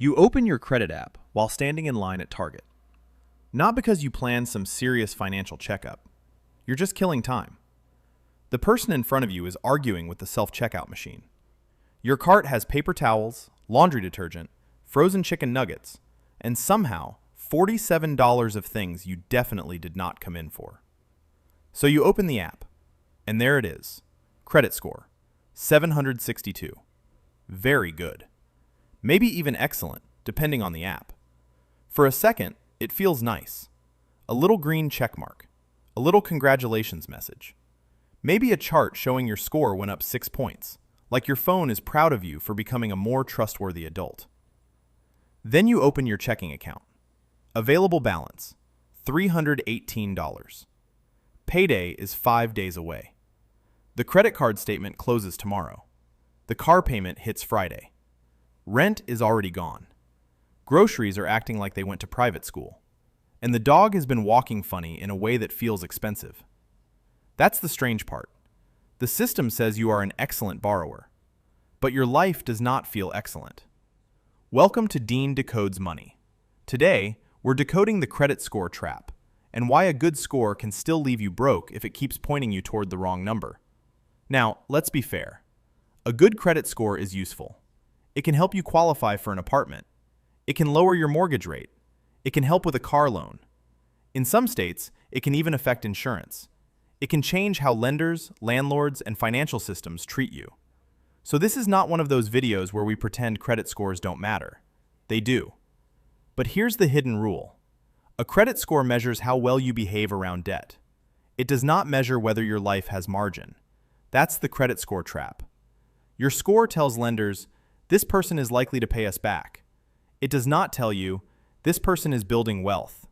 You open your credit app while standing in line at Target. Not because you plan some serious financial checkup. You're just killing time. The person in front of you is arguing with the self-checkout machine. Your cart has paper towels, laundry detergent, frozen chicken nuggets, and somehow $47 of things you definitely did not come in for. So you open the app, and there it is. Credit score, 762. Very good. Maybe even excellent, depending on the app. For a second, it feels nice. A little green check mark, a little congratulations message. Maybe a chart showing your score went up 6 points, like your phone is proud of you for becoming a more trustworthy adult. Then you open your checking account. Available balance, $318. Payday is 5 days away. The credit card statement closes tomorrow. The car payment hits Friday. Rent is already gone. Groceries are acting like they went to private school. And the dog has been walking funny in a way that feels expensive. That's the strange part. The system says you are an excellent borrower, but your life does not feel excellent. Welcome to Decodes Money. Today, we're decoding the credit score trap and why a good score can still leave you broke if it keeps pointing you toward the wrong number. Now, let's be fair. A good credit score is useful. It can help you qualify for an apartment. It can lower your mortgage rate. It can help with a car loan. In some states, it can even affect insurance. It can change how lenders, landlords, and financial systems treat you. So this is not one of those videos where we pretend credit scores don't matter. They do. But here's the hidden rule. A credit score measures how well you behave around debt. It does not measure whether your life has margin. That's the credit score trap. Your score tells lenders, this person is likely to pay us back. It does not tell you, this person is building wealth.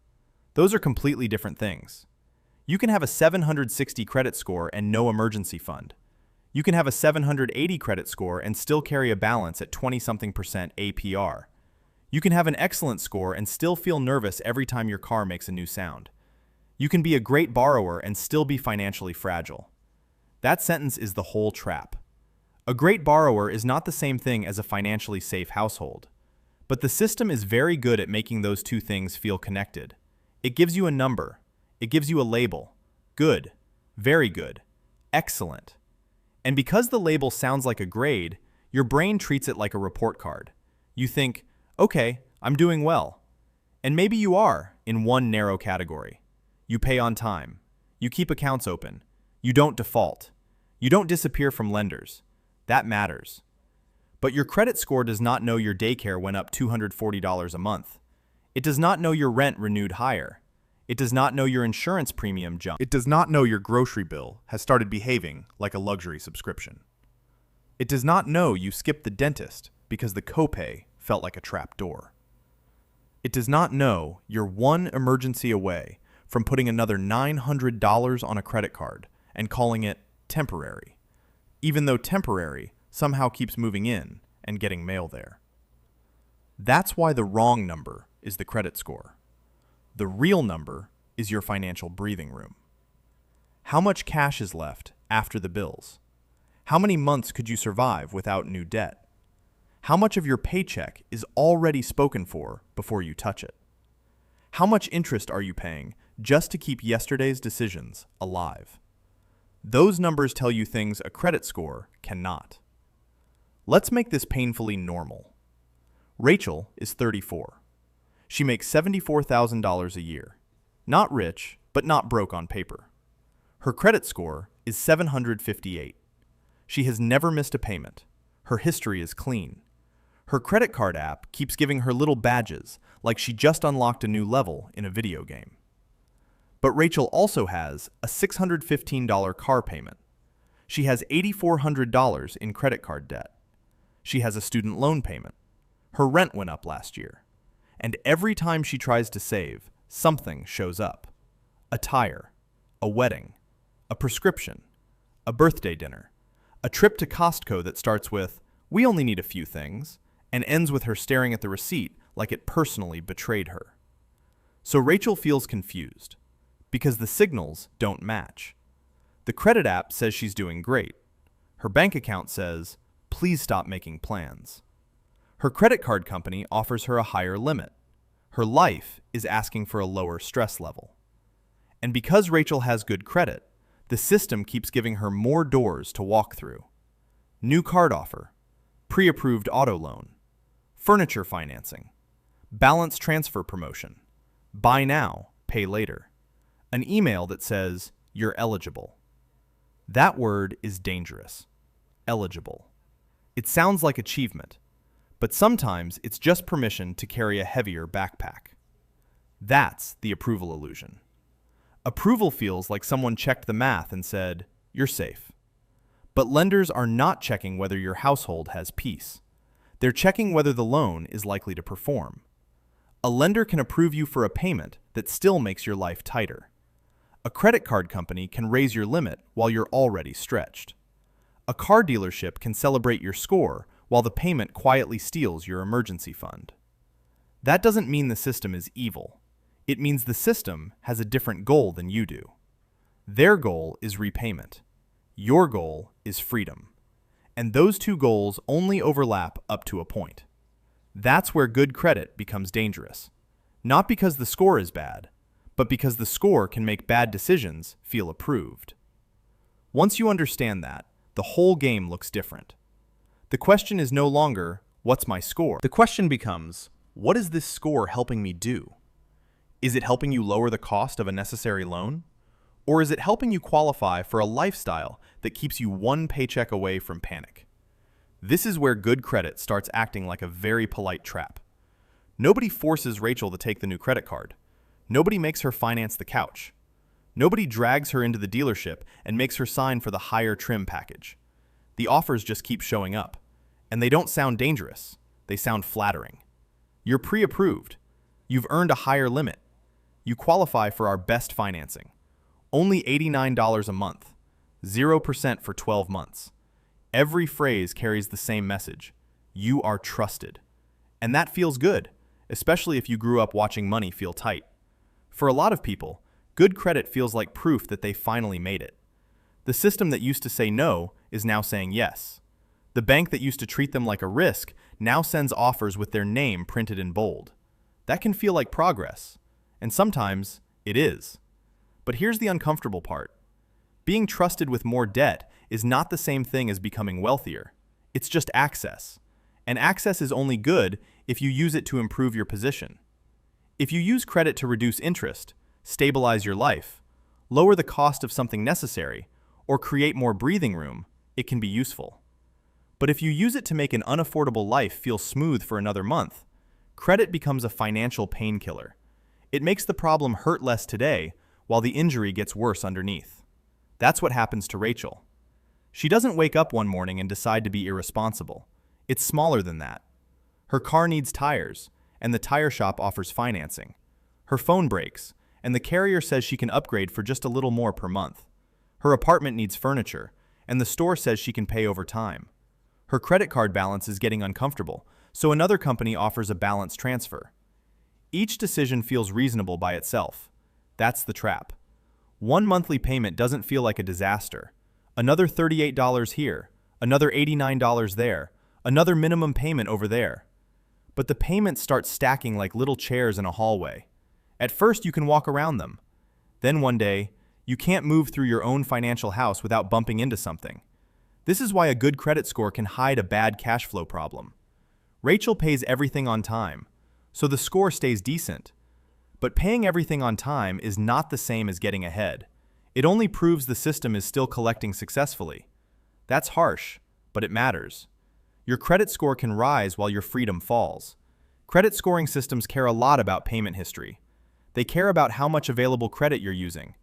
Those are completely different things. You can have a 760 credit score and no emergency fund. You can have a 780 credit score and still carry a balance at 20-something% APR. You can have an excellent score and still feel nervous every time your car makes a new sound. You can be a great borrower and still be financially fragile. That sentence is the whole trap. A great borrower is not the same thing as a financially safe household. But the system is very good at making those two things feel connected. It gives you a number. It gives you a label. Good, very good, excellent. And because the label sounds like a grade, your brain treats it like a report card. You think, okay, I'm doing well. And maybe you are in one narrow category. You pay on time. You keep accounts open. You don't default. You don't disappear from lenders. That matters. But your credit score does not know your daycare went up $240 a month. It does not know your rent renewed higher. It does not know your insurance premium jumped. It does not know your grocery bill has started behaving like a luxury subscription. It does not know you skipped the dentist because the copay felt like a trap door. It does not know you're one emergency away from putting another $900 on a credit card and calling it temporary, even though temporary somehow keeps moving in and getting mail there. That's why the wrong number is the credit score. The real number is your financial breathing room. How much cash is left after the bills? How many months could you survive without new debt? How much of your paycheck is already spoken for before you touch it? How much interest are you paying just to keep yesterday's decisions alive? Those numbers tell you things a credit score cannot. Let's make this painfully normal. Rachel is 34. She makes $74,000 a year. Not rich, but not broke on paper. Her credit score is 758. She has never missed a payment. Her history is clean. Her credit card app keeps giving her little badges like she just unlocked a new level in a video game. But Rachel also has a $615 car payment. She has $8,400 in credit card debt. She has a student loan payment. Her rent went up last year. And every time she tries to save, something shows up. A tire, a wedding, a prescription, a birthday dinner, a trip to Costco that starts with, "We only need a few things," and ends with her staring at the receipt like it personally betrayed her. So Rachel feels confused, because the signals don't match. The credit app says she's doing great. Her bank account says, "Please stop making plans." Her credit card company offers her a higher limit. Her life is asking for a lower stress level. And because Rachel has good credit, the system keeps giving her more doors to walk through. New card offer, pre-approved auto loan, furniture financing, balance transfer promotion, buy now, pay later, an email that says you're eligible. That word is dangerous. Eligible. It sounds like achievement, but sometimes it's just permission to carry a heavier backpack. That's the approval illusion. Approval feels like someone checked the math and said, you're safe. But lenders are not checking whether your household has peace. They're checking whether the loan is likely to perform. A lender can approve you for a payment that still makes your life tighter. A credit card company can raise your limit while you're already stretched. A car dealership can celebrate your score while the payment quietly steals your emergency fund. That doesn't mean the system is evil. It means the system has a different goal than you do. Their goal is repayment. Your goal is freedom. And those two goals only overlap up to a point. That's where good credit becomes dangerous. Not because the score is bad, but because the score can make bad decisions feel approved. Once you understand that, the whole game looks different. The question is no longer, what's my score? The question becomes, what is this score helping me do? Is it helping you lower the cost of a necessary loan? Or is it helping you qualify for a lifestyle that keeps you one paycheck away from panic? This is where good credit starts acting like a very polite trap. Nobody forces Rachel to take the new credit card. Nobody makes her finance the couch. Nobody drags her into the dealership and makes her sign for the higher trim package. The offers just keep showing up. And they don't sound dangerous. They sound flattering. You're pre-approved. You've earned a higher limit. You qualify for our best financing. Only $89 a month. 0% for 12 months. Every phrase carries the same message. You are trusted. And that feels good, especially if you grew up watching money feel tight. For a lot of people, good credit feels like proof that they finally made it. The system that used to say no is now saying yes. The bank that used to treat them like a risk now sends offers with their name printed in bold. That can feel like progress, and sometimes it is. But here's the uncomfortable part. Being trusted with more debt is not the same thing as becoming wealthier. It's just access. And access is only good if you use it to improve your position. If you use credit to reduce interest, stabilize your life, lower the cost of something necessary, or create more breathing room, it can be useful. But if you use it to make an unaffordable life feel smooth for another month, credit becomes a financial painkiller. It makes the problem hurt less today, while the injury gets worse underneath. That's what happens to Rachel. She doesn't wake up one morning and decide to be irresponsible. It's smaller than that. Her car needs tires, and the tire shop offers financing. Her phone breaks, and the carrier says she can upgrade for just a little more per month. Her apartment needs furniture, and the store says she can pay over time. Her credit card balance is getting uncomfortable, so another company offers a balance transfer. Each decision feels reasonable by itself. That's the trap. One monthly payment doesn't feel like a disaster. Another $38 here, another $89 there, another minimum payment over there. But the payments start stacking like little chairs in a hallway. At first, you can walk around them. Then one day, you can't move through your own financial house without bumping into something. This is why a good credit score can hide a bad cash flow problem. Rachel pays everything on time, so the score stays decent. But paying everything on time is not the same as getting ahead. It only proves the system is still collecting successfully. That's harsh, but it matters. Your credit score can rise while your freedom falls. Credit scoring systems care a lot about payment history. They care about how much available credit you're using.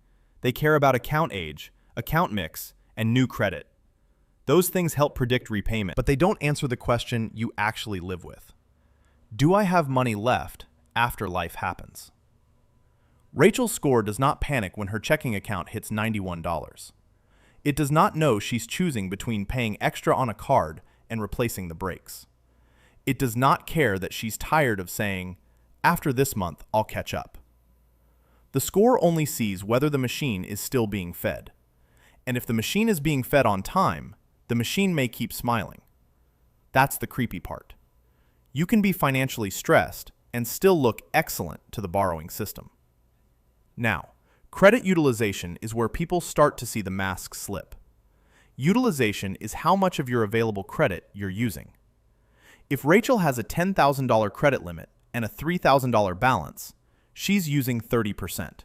They care about account age, account mix, and new credit. Those things help predict repayment, but they don't answer the question you actually live with. Do I have money left after life happens? Rachel's score does not panic when her checking account hits $91. It does not know she's choosing between paying extra on a card and replacing the brakes. It does not care that she's tired of saying, after this month, I'll catch up. The score only sees whether the machine is still being fed. And if the machine is being fed on time, the machine may keep smiling. That's the creepy part. You can be financially stressed and still look excellent to the borrowing system. Now, credit utilization is where people start to see the mask slip. Utilization is how much of your available credit you're using. If Rachel has a $10,000 credit limit and a $3,000 balance, she's using 30%.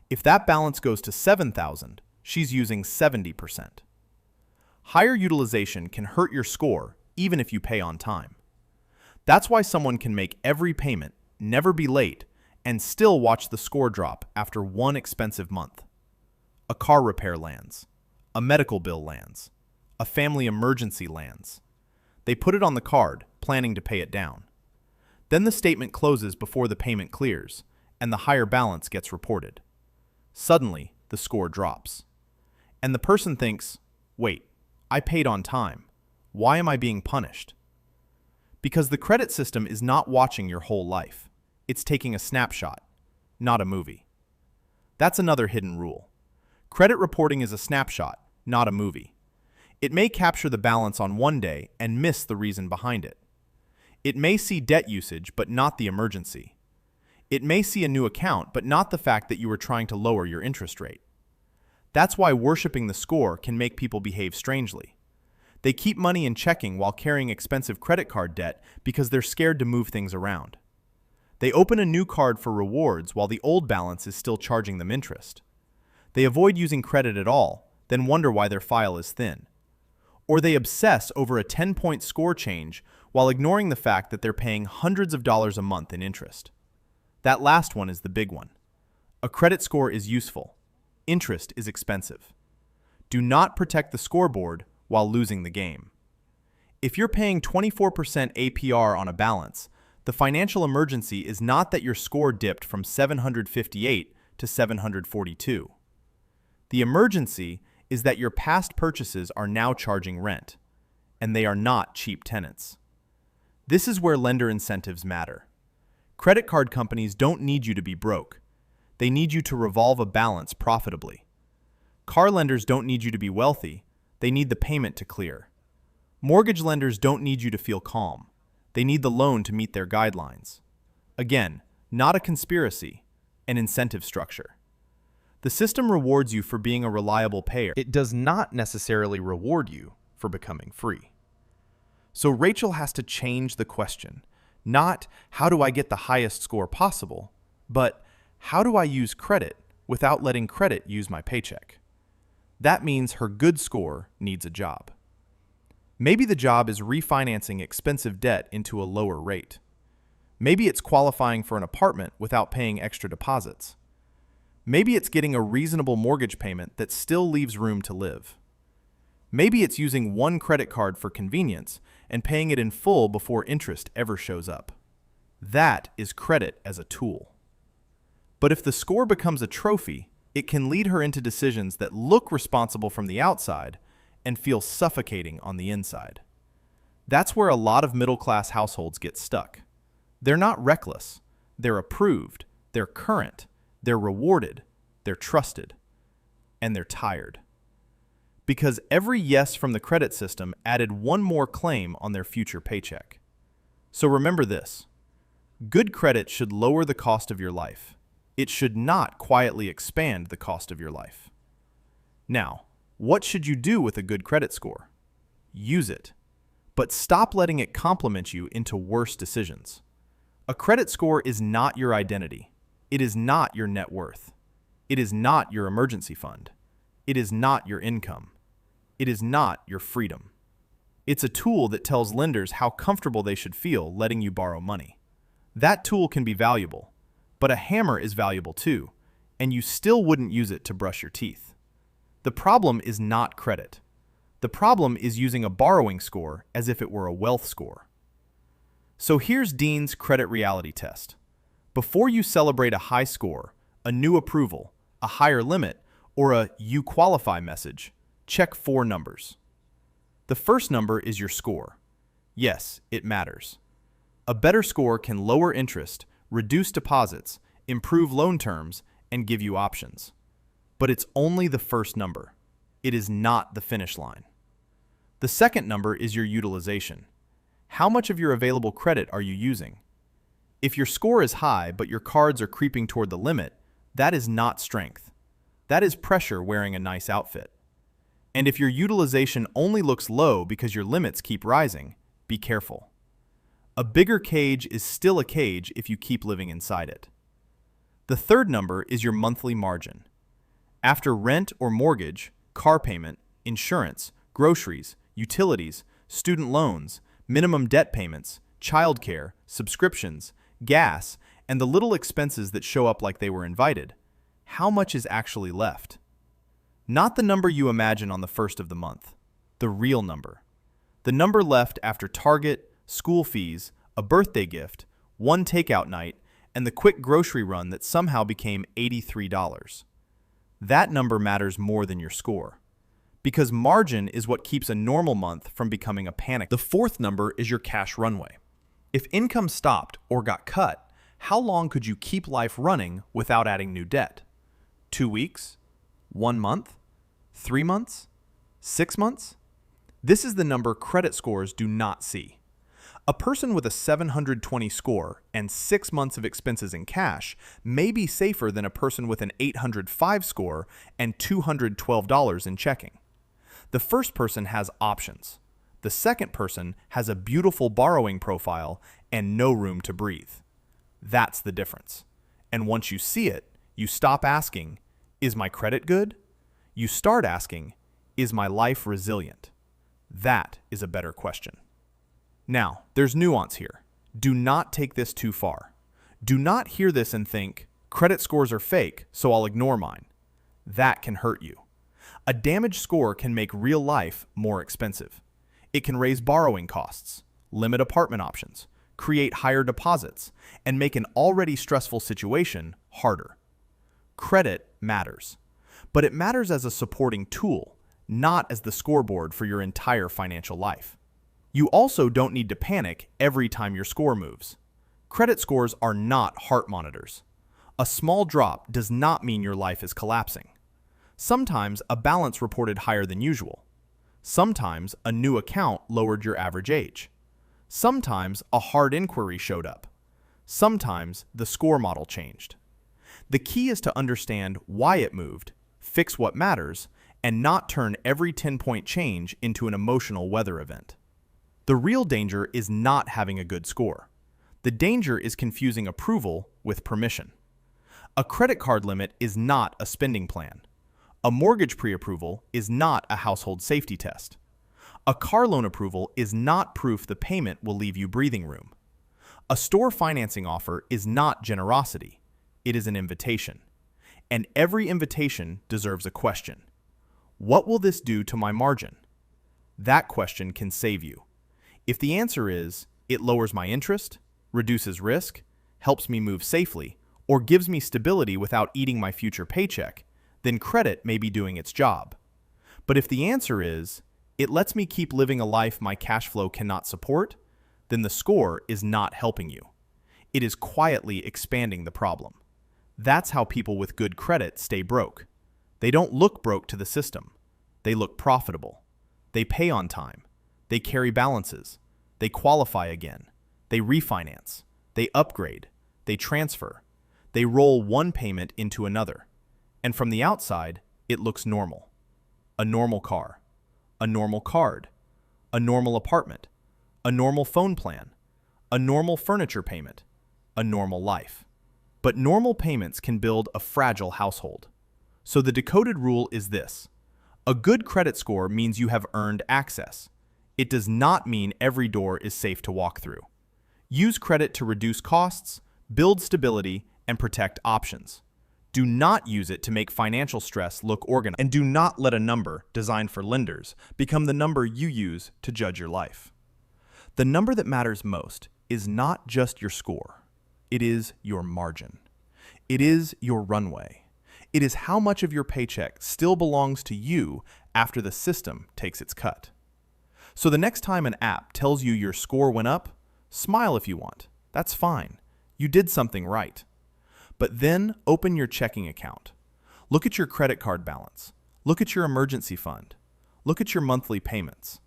If that balance goes to $7,000, she's using 70%. Higher utilization can hurt your score even if you pay on time. That's why someone can make every payment, never be late, and still watch the score drop after one expensive month. A car repair lands. A medical bill lands. A family emergency lands. They put it on the card, planning to pay it down. Then the statement closes before the payment clears, and the higher balance gets reported. Suddenly, the score drops. And the person thinks, wait, I paid on time. Why am I being punished? Because the credit system is not watching your whole life. It's taking a snapshot, not a movie. That's another hidden rule. Credit reporting is a snapshot, not a movie. It may capture the balance on one day and miss the reason behind it. It may see debt usage, but not the emergency. It may see a new account, but not the fact that you were trying to lower your interest rate. That's why worshiping the score can make people behave strangely. They keep money in checking while carrying expensive credit card debt because they're scared to move things around. They open a new card for rewards while the old balance is still charging them interest. They avoid using credit at all, then wonder why their file is thin. Or they obsess over a 10-point score change while ignoring the fact that they're paying hundreds of dollars a month in interest. That last one is the big one. A credit score is useful. Interest is expensive. Do not protect the scoreboard while losing the game. If you're paying 24% APR on a balance, the financial emergency is not that your score dipped from 758 to 742. The emergency is that your past purchases are now charging rent, and they are not cheap tenants. This is where lender incentives matter. Credit card companies don't need you to be broke. They need you to revolve a balance profitably. Car lenders don't need you to be wealthy. They need the payment to clear. Mortgage lenders don't need you to feel calm. They need the loan to meet their guidelines. Again, not a conspiracy, an incentive structure. The system rewards you for being a reliable payer. It does not necessarily reward you for becoming free. So Rachel has to change the question, not how do I get the highest score possible, but how do I use credit without letting credit use my paycheck? That means her good score needs a job. Maybe the job is refinancing expensive debt into a lower rate. Maybe it's qualifying for an apartment without paying extra deposits. Maybe it's getting a reasonable mortgage payment that still leaves room to live. Maybe it's using one credit card for convenience and paying it in full before interest ever shows up. That is credit as a tool. But if the score becomes a trophy, it can lead her into decisions that look responsible from the outside and feel suffocating on the inside. That's where a lot of middle-class households get stuck. They're not reckless. They're approved. They're current. They're rewarded. They're trusted. And they're tired. Because every yes from the credit system added one more claim on their future paycheck. So remember this. Good credit should lower the cost of your life. It should not quietly expand the cost of your life. Now, what should you do with a good credit score? Use it. But stop letting it compliment you into worse decisions. A credit score is not your identity. It is not your net worth. It is not your emergency fund. It is not your income. It is not your freedom. It's a tool that tells lenders how comfortable they should feel letting you borrow money. That tool can be valuable, but a hammer is valuable too, and you still wouldn't use it to brush your teeth. The problem is not credit. The problem is using a borrowing score as if it were a wealth score. So here's Dean's credit reality test. Before you celebrate a high score, a new approval, a higher limit, or a "you qualify" message, check 4 numbers. The first number is your score. Yes, it matters. A better score can lower interest, reduce deposits, improve loan terms, and give you options. But it's only the first number. It is not the finish line. The second number is your utilization. How much of your available credit are you using? If your score is high but your cards are creeping toward the limit, that is not strength. That is pressure wearing a nice outfit. And if your utilization only looks low because your limits keep rising, be careful. A bigger cage is still a cage if you keep living inside it. The third number is your monthly margin. After rent or mortgage, car payment, insurance, groceries, utilities, student loans, minimum debt payments, childcare, subscriptions, gas, and the little expenses that show up like they were invited, how much is actually left? Not the number you imagine on the first of the month, the real number. The number left after Target, school fees, a birthday gift, one takeout night, and the quick grocery run that somehow became $83. That number matters more than your score. Because margin is what keeps a normal month from becoming a panic. The fourth number is your cash runway. If income stopped or got cut, how long could you keep life running without adding new debt? 2 weeks? 1 month? 3 months? 6 months? This is the number credit scores do not see. A person with a 720 score and 6 months of expenses in cash may be safer than a person with an 805 score and $212 in checking. The first person has options. The second person has a beautiful borrowing profile and no room to breathe. That's the difference. And once you see it, you stop asking, is my credit good? You start asking, is my life resilient? That is a better question. Now, there's nuance here. Do not take this too far. Do not hear this and think, credit scores are fake, so I'll ignore mine. That can hurt you. A damaged score can make real life more expensive. It can raise borrowing costs, limit apartment options, create higher deposits, and make an already stressful situation harder. Credit matters, but it matters as a supporting tool, not as the scoreboard for your entire financial life. You also don't need to panic every time your score moves. Credit scores are not heart monitors. A small drop does not mean your life is collapsing. Sometimes a balance reported higher than usual. Sometimes a new account lowered your average age. Sometimes a hard inquiry showed up. Sometimes the score model changed. The key is to understand why it moved, fix what matters, and not turn every 10-point change into an emotional weather event. The real danger is not having a good score. The danger is confusing approval with permission. A credit card limit is not a spending plan. A mortgage pre-approval is not a household safety test. A car loan approval is not proof the payment will leave you breathing room. A store financing offer is not generosity. It is an invitation. And every invitation deserves a question. What will this do to my margin? That question can save you. If the answer is, it lowers my interest, reduces risk, helps me move safely, or gives me stability without eating my future paycheck, then credit may be doing its job. But if the answer is, it lets me keep living a life my cash flow cannot support, then the score is not helping you. It is quietly expanding the problem. That's how people with good credit stay broke. They don't look broke to the system. They look profitable. They pay on time. They carry balances. They qualify again. They refinance. They upgrade. They transfer. They roll one payment into another. And from the outside, it looks normal. A normal car. A normal card. A normal apartment. A normal phone plan. A normal furniture payment. A normal life. But normal payments can build a fragile household. So the decoded rule is this. A good credit score means you have earned access. It does not mean every door is safe to walk through. Use credit to reduce costs, build stability, and protect options. Do not use it to make financial stress look organized. And do not let a number designed for lenders become the number you use to judge your life. The number that matters most is not just your score. It is your margin. It is your runway. It is how much of your paycheck still belongs to you after the system takes its cut. So the next time an app tells you your score went up, smile if you want. That's fine. You did something right. But then open your checking account. Look at your credit card balance. Look at your emergency fund. Look at your monthly payments.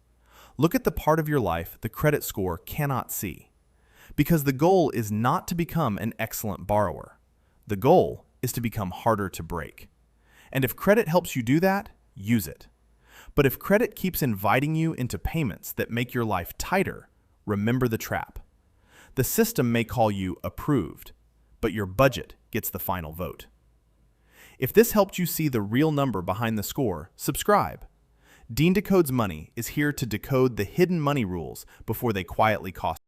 Look at the part of your life the credit score cannot see. Because the goal is not to become an excellent borrower. The goal is to become harder to break. And if credit helps you do that, use it. But if credit keeps inviting you into payments that make your life tighter, remember the trap. The system may call you approved, but your budget gets the final vote. If this helped you see the real number behind the score, subscribe. Decodes Money is here to decode the hidden money rules before they quietly cost